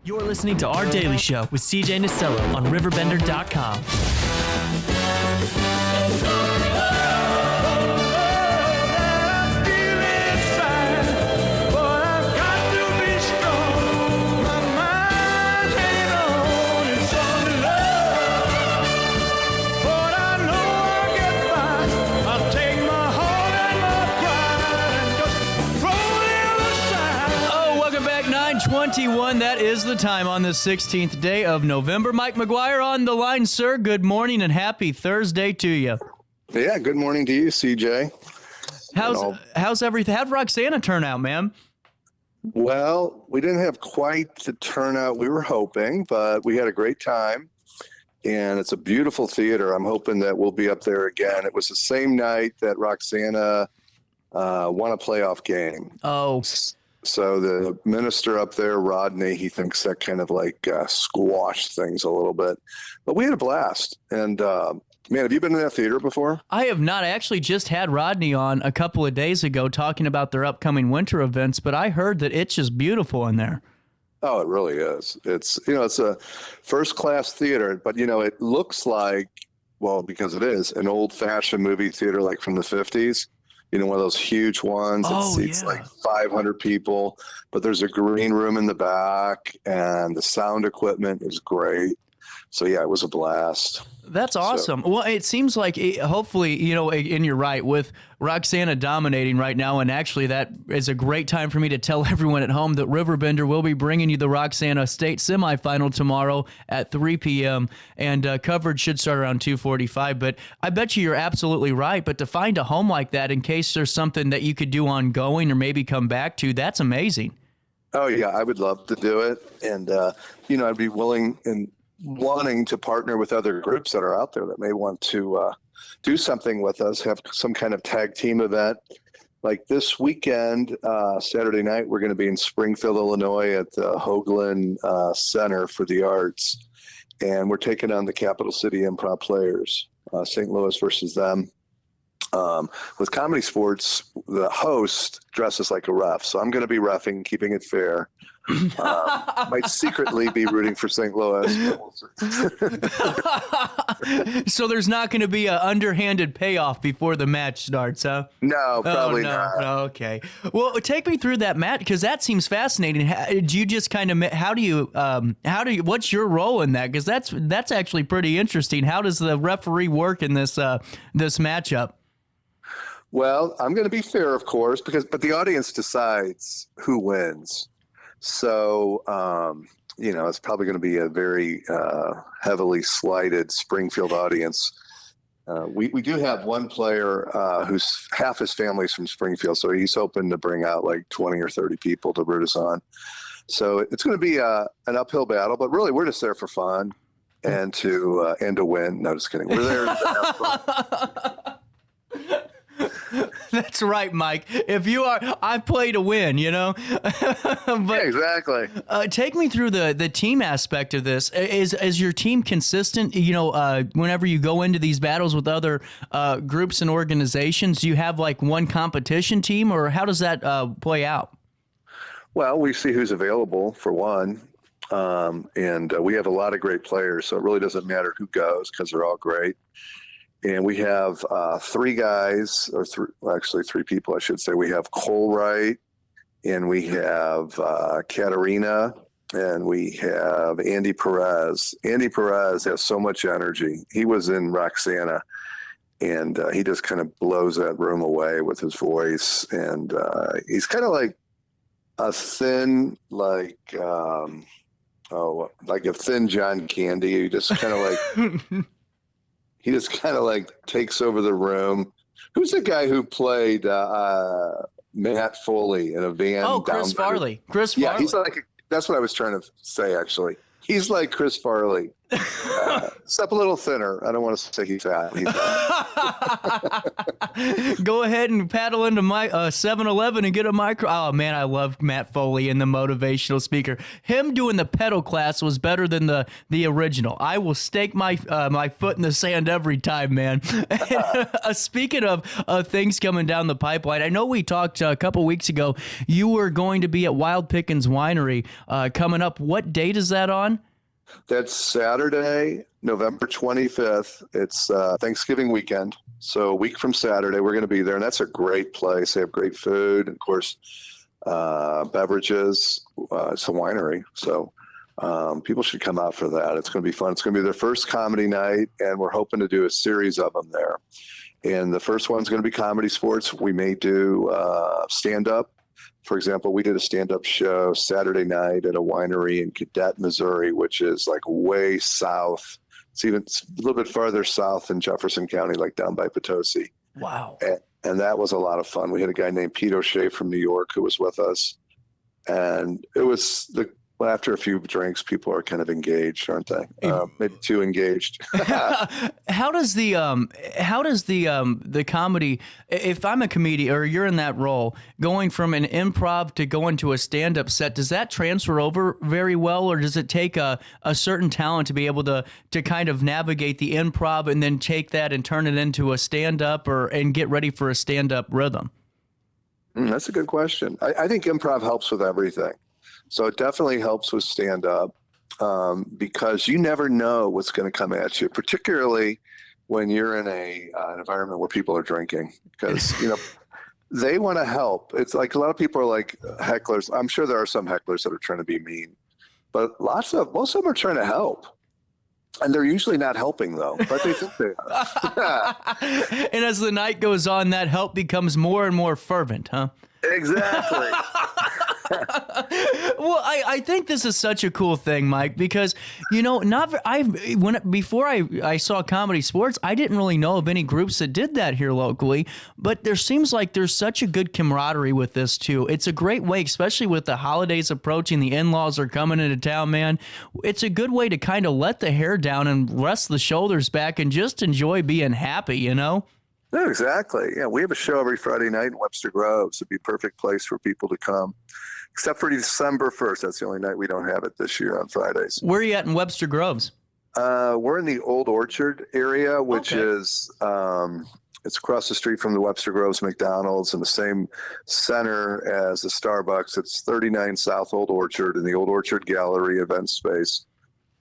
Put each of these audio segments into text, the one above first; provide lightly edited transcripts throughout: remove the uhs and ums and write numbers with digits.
You're listening to Our Daily Show with CJ Nasello on RiverBender.com. That is the time on the 16th day of November. Mike McQuire on the line, sir. Good morning and happy Thursday to you. Yeah, good morning to you, CJ. How's everything? How'd Roxana turn out, man? Well, we didn't have quite the turnout we were hoping, but we had a great time. And it's a beautiful theater. I'm hoping that we'll be up there again. It was the same night that Roxana won a playoff game. Oh. So the minister up there, Rodney, he thinks that kind of like squashed things a little bit. But we had a blast. And, man, have you been in that theater before? I have not. I actually just had Rodney on a couple of days ago talking about their upcoming winter events, but I heard that it's just beautiful in there. Oh, it really is. It's, it's a first-class theater, but, it looks like, well, because it is, an old-fashioned movie theater like from the 50s. One of those huge ones that seats like 500 people, but there's a green room in the back and the sound equipment is great. So yeah, it was a blast. That's awesome. Well, it seems like hopefully, and you're right, with Roxana dominating right now, and actually that is a great time for me to tell everyone at home that RiverBender will be bringing you the Roxana State semifinal tomorrow at 3 p.m., and coverage should start around 2:45, but I bet you're absolutely right, but to find a home like that in case there's something that you could do ongoing or maybe come back to, that's amazing. Oh, yeah, I would love to do it, and, I'd be willing and wanting to partner with other groups that are out there that may want to do something with us, have some kind of tag team event. Like this weekend, Saturday night, we're going to be in Springfield, Illinois at the Hoagland Center for the Arts. And we're taking on the Capital City Improv Players, St. Louis versus them. With Comedy Sportz, the host dresses like a ref. So I'm going to be reffing, keeping it fair. Might secretly be rooting for St. Louis. So there's not going to be an underhanded payoff before the match starts, huh? No, probably not. Okay. Well, take me through that, Matt, because that seems fascinating. Do you just kind of what's your role in that? Because that's actually pretty interesting. How does the referee work in this matchup? Well, I'm going to be fair, of course, but the audience decides who wins. So, it's probably going to be a very heavily slighted Springfield audience. We do have one player who's half his family's from Springfield, so he's hoping to bring out like 20 or 30 people to root us on. So it's going to be an uphill battle, but really we're just there for fun and to win. No, just kidding. We're there to have fun. That's right, Mike. I play to win, But, yeah, exactly. Take me through the team aspect of this. Is your team consistent? Whenever you go into these battles with other groups and organizations, do you have like one competition team, or how does that play out? Well, we see who's available for one. And we have a lot of great players, so it really doesn't matter who goes because they're all great. And we have three people, I should say. We have Cole Wright, and we have Katarina, and we have Andy Perez. Andy Perez has so much energy. He was in Roxana, and he just kind of blows that room away with his voice. And he's kind of like a thin, like a thin John Candy. He just kind of like... He just kind of like takes over the room. Who's the guy who played Matt Foley in a van? Oh, Chris Farley. Chris Farley. Yeah, he's like, that's what I was trying to say, actually. He's like Chris Farley. Step a little thinner. I don't want to say he's fat. He's fat. Go ahead and paddle into my 7-Eleven and get a micro. Oh man, I love Matt Foley and the motivational speaker. Him doing the pedal class was better than the original. I will stake my my foot in the sand every time, man. Speaking of things coming down the pipeline, I know we talked a couple weeks ago. You were going to be at Wild Pickens Winery coming up. What date is that on? That's Saturday, November 25th. It's Thanksgiving weekend. So a week from Saturday, we're going to be there. And that's a great place. They have great food, and of course, beverages. It's a winery. So people should come out for that. It's going to be fun. It's going to be their first comedy night, and we're hoping to do a series of them there. And the first one's going to be Comedy Sportz. We may do stand-up. For example, we did a stand-up show Saturday night at a winery in Cadet, Missouri, which is like way south. It's a little bit farther south in Jefferson County, like down by Potosi. Wow. And that was a lot of fun. We had a guy named Pete O'Shea from New York who was with us. And it was after a few drinks, people are kind of engaged, aren't they? Maybe too engaged. How does the comedy, if I'm a comedian or you're in that role, going from an improv to going to a stand-up set, does that transfer over very well, or does it take a certain talent to be able to kind of navigate the improv and then take that and turn it into a stand-up and get ready for a stand-up rhythm? That's a good question. I think improv helps with everything. So it definitely helps with stand-up because you never know what's going to come at you, particularly when you're in an environment where people are drinking, because they want to help. It's like a lot of people are like hecklers. I'm sure there are some hecklers that are trying to be mean, but most of them are trying to help. And they're usually not helping, though, but they think they are. And as the night goes on, that help becomes more and more fervent, huh? Exactly. Well, I think this is such a cool thing, Mike, because before I saw Comedy Sportz, I didn't really know of any groups that did that here locally, but there seems like there's such a good camaraderie with this too. It's a great way, especially with the holidays approaching, the in-laws are coming into town, man. It's a good way to kind of let the hair down and rest the shoulders back and just enjoy being happy, No, exactly. Yeah, we have a show every Friday night in Webster Groves. It'd be a perfect place for people to come, except for December 1st. That's the only night we don't have it this year on Fridays. Where are you at in Webster Groves? We're in the Old Orchard area, which is it's across the street from the Webster Groves McDonald's in the same center as the Starbucks. It's 39 South Old Orchard in the Old Orchard Gallery event space.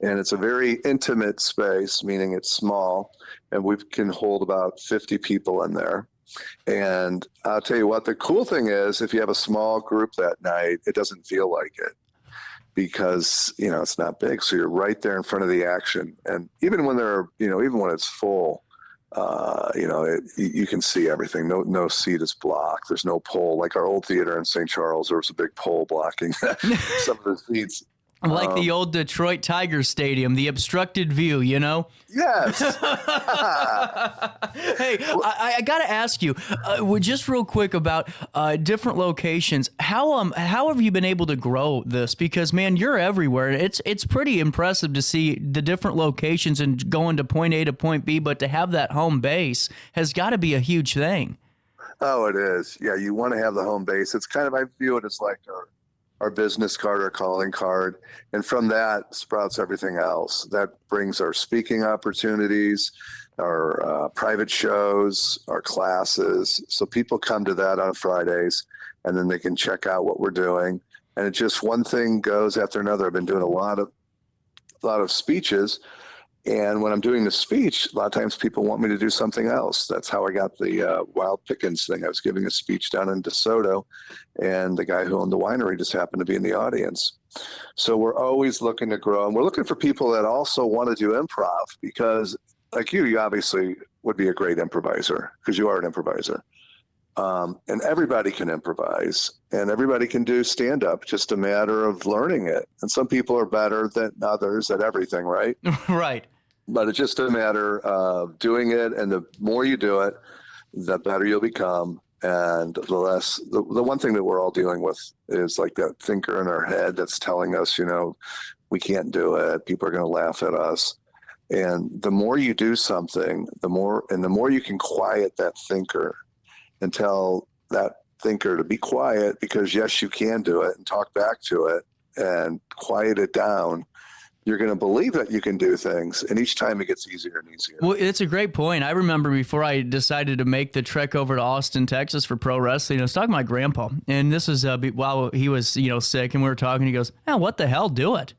And it's a very intimate space, meaning it's small, and we can hold about 50 people in there. And I'll tell you what, the cool thing is, if you have a small group that night, it doesn't feel like it because, it's not big. So you're right there in front of the action. And even when even when it's full, you can see everything. No seat is blocked. There's no pole. Like our old theater in St. Charles, there was a big pole blocking some of the seats. Like the old Detroit Tigers Stadium, the obstructed view, Yes. Hey, I got to ask you, just real quick about different locations. How have you been able to grow this? Because, man, you're everywhere. It's pretty impressive to see the different locations and going to point A to point B, but to have that home base has got to be a huge thing. Oh, it is. Yeah, you want to have the home base. It's kind of, I view it as like our business card, our calling card. And from that sprouts everything else. That brings our speaking opportunities, our private shows, our classes. So people come to that on Fridays, and then they can check out what we're doing. And it just one thing goes after another. I've been doing a lot of speeches. And when I'm doing the speech, a lot of times people want me to do something else. That's how I got the Wild Pickens thing. I was giving a speech down in DeSoto, and the guy who owned the winery just happened to be in the audience. So we're always looking to grow. And we're looking for people that also want to do improv because, like you obviously would be a great improviser because you are an improviser. And everybody can improvise and everybody can do stand-up, just a matter of learning it. And some people are better than others at everything, right? Right. But it's just a matter of doing it. And the more you do it, the better you'll become. And the one thing that we're all dealing with is like that thinker in our head that's telling us, we can't do it. People are going to laugh at us. And the more you do something, the more you can quiet that thinker and tell that thinker to be quiet, because yes, you can do it, and talk back to it and quiet it down, you're going to believe that you can do things. And each time it gets easier and easier. Well, it's a great point. I remember before I decided to make the trek over to Austin, Texas for pro wrestling, I was talking to my grandpa, and this is while he was, sick, and we were talking. He goes, what the hell, do it.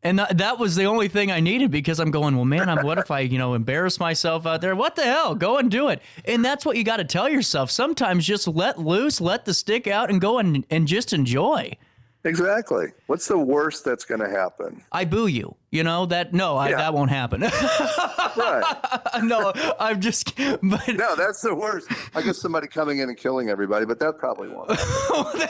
And that was the only thing I needed, because I'm going, well, man, what if I, embarrass myself out there? What the hell? Go and do it. And that's what you got to tell yourself. Sometimes just let loose, let the stick out, and go and just enjoy. Exactly. What's the worst that's going to happen? I boo you. That won't happen. Right. No, I'm just. But no, that's the worst. I guess somebody coming in and killing everybody, but that probably won't happen.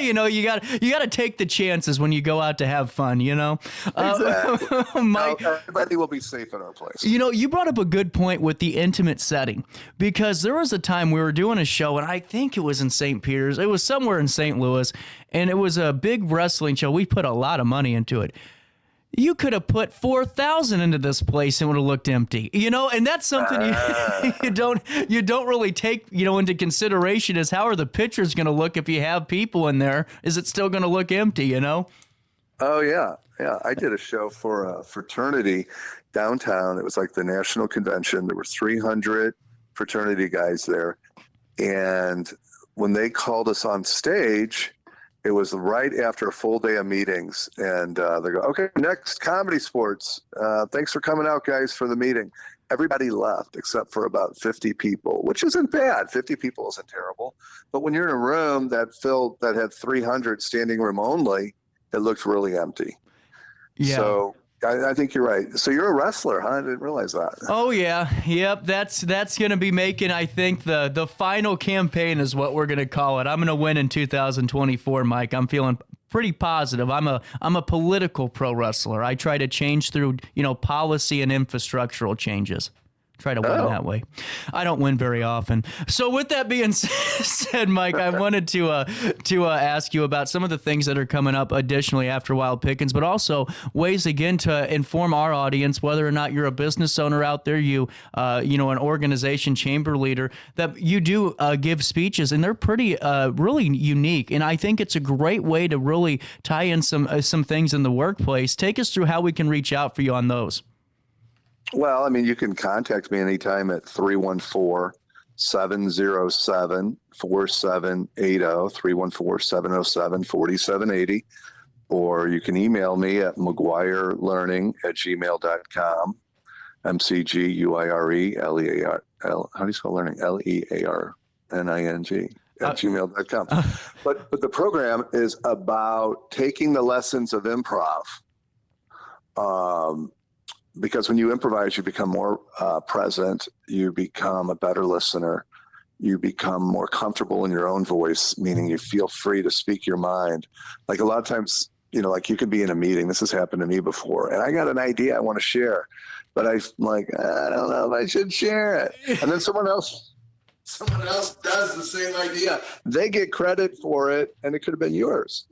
You got to take the chances when you go out to have fun. Exactly. Mike, no, everybody will be safe in our place. You brought up a good point with the intimate setting, because there was a time we were doing a show, and I think it was in St. Peter's. It was somewhere in St. Louis, and it was a big wrestling show. We put a lot of money into it. You could have put 4,000 into this place and it would have looked empty, and that's something you don't really take, into consideration, is how are the pictures going to look if you have people in there? Is it still going to look empty, Oh, yeah. Yeah. I did a show for a fraternity downtown. It was like the national convention. There were 300 fraternity guys there. And when they called us on stage, it was right after a full day of meetings, and they go, okay, next, Comedy Sportz. Thanks for coming out, guys, for the meeting. Everybody left except for about 50 people, which isn't bad. 50 people isn't terrible. But when you're in a room that had 300 standing room only, it looked really empty. Yeah. So I think you're right. So you're a wrestler, huh? I didn't realize that. Oh, yeah. Yep. That's going to be making, I think, the final campaign is what we're going to call it. I'm going to win in 2024, Mike. I'm feeling pretty positive. I'm a political pro wrestler. I try to change through, policy and infrastructural changes. Try to win that way. I don't win very often. So with that being said, Mike, I wanted to ask you about some of the things that are coming up additionally after Wild Pickings, but also ways, again, to inform our audience, whether or not you're a business owner out there, an organization chamber leader, that you do give speeches, and they're pretty really unique. And I think it's a great way to really tie in some things in the workplace. Take us through how we can reach out for you on those. Well, you can contact me anytime at 314-707-4780, 314-707-4780, or you can email me at McQuireLearning@gmail.com, McGuirelear. How do you spell learning? LEARNING at gmail.com. But the program is about taking the lessons of improv. Because when you improvise, you become more present, you become a better listener, you become more comfortable in your own voice, meaning you feel free to speak your mind. Like a lot of times, like you could be in a meeting, this has happened to me before, and I got an idea I want to share, but I'm like, I don't know if I should share it. And then someone else does the same idea. They get credit for it, and it could have been yours.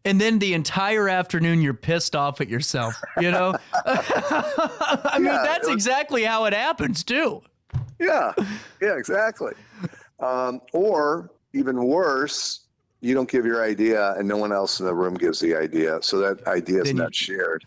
And then the entire afternoon, you're pissed off at yourself, that's exactly how it happens, too. Yeah, exactly. Or even worse, you don't give your idea and no one else in the room gives the idea. So that idea is not shared.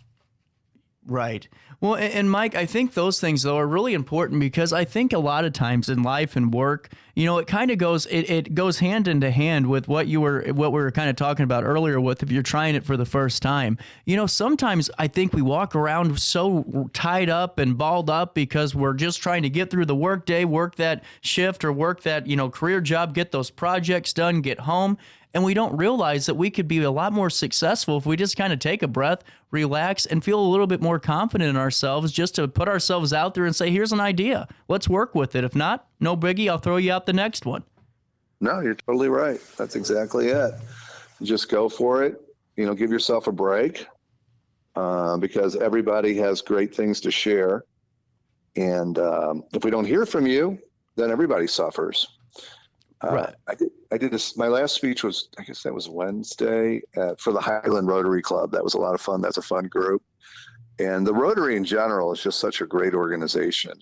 Right. Well, and Mike, I think those things, though, are really important, because I think a lot of times in life and work, it kind of goes, it goes hand in hand with what we were kind of talking about earlier with, if you're trying it for the first time. Sometimes I think we walk around so tied up and balled up because we're just trying to get through the work day, work that shift or work that, career job, get those projects done, get home. And we don't realize that we could be a lot more successful if we just kind of take a breath, relax, and feel a little bit more confident in ourselves, just to put ourselves out there and say, here's an idea. Let's work with it. If not, no biggie. I'll throw you out the next one. No, you're totally right. That's exactly it. Just go for it. Give yourself a break, because everybody has great things to share. And if we don't hear from you, then everybody suffers. Right. I did this. My last speech was, I guess that was Wednesday for the Highland Rotary Club. That was a lot of fun. That's a fun group. And the Rotary in general is just such a great organization.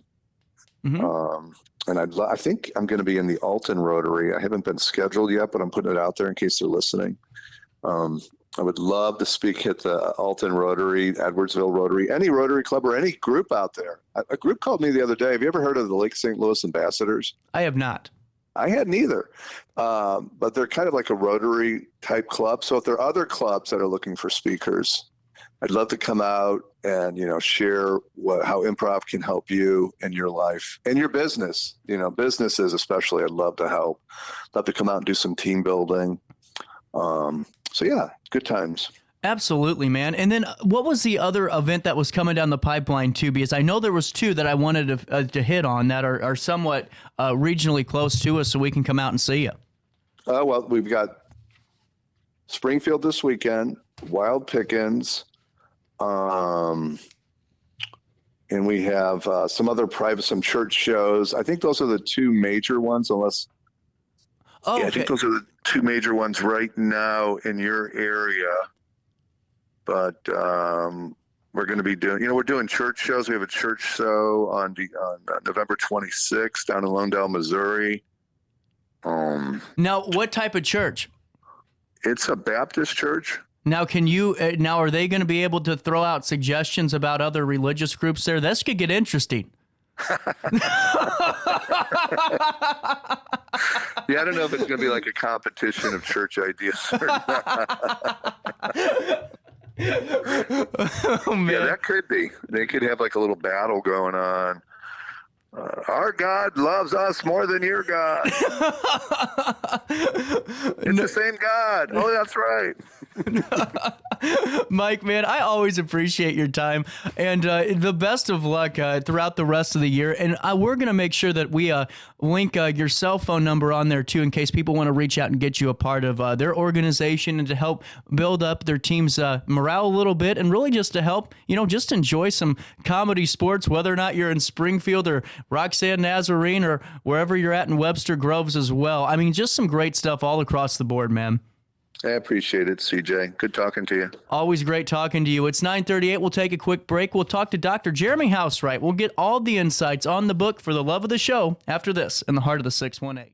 Mm-hmm. And I think I'm going to be in the Alton Rotary. I haven't been scheduled yet, but I'm putting it out there in case they're listening. I would love to speak at the Alton Rotary, Edwardsville Rotary, any Rotary Club or any group out there. A group called me the other day. Have you ever heard of the Lake St. Louis Ambassadors? I have not. I hadn't either, but they're kind of like a Rotary type club. So if there are other clubs that are looking for speakers, I'd love to come out and, share how improv can help you in your life and your business. Businesses especially, I'd love to help. Love to come out and do some team building. So yeah, good times. Absolutely, man. And then what was the other event that was coming down the pipeline too? Because I know there was two that I wanted to hit on that are somewhat regionally close to us, so we can come out and see you. Well, we've got Springfield this weekend, Wild Pickens, and we have some other some church shows. I think those are the two major ones, unless. Oh, yeah, I think those are the two major ones right now in your area. But we're going to be doing, we're doing church shows. We have a church show on November 26th down in Londell, Missouri. Now, what type of church? It's a Baptist church. Now, are they going to be able to throw out suggestions about other religious groups there? This could get interesting. Yeah, I don't know if it's going to be like a competition of church ideas or not. Oh, man. Yeah, that could be. They could have like a little battle going on. Our God loves us more than your God. It's the same God. Oh, that's right. Mike, man, I always appreciate your time, and the best of luck throughout the rest of the year. And we're going to make sure that we link your cell phone number on there, too, in case people want to reach out and get you a part of their organization and to help build up their team's morale a little bit, and really just to help, just enjoy some comedy sports, whether or not you're in Springfield or Roxana, Nazarene, or wherever you're at in Webster Groves as well. I mean, just some great stuff all across the board, man. I appreciate it, CJ. Good talking to you. Always great talking to you. It's 9:38. We'll take a quick break. We'll talk to Dr. Jeremy Housewright. We'll get all the insights on the book For the Love of the Show after this in the Heart of the 618.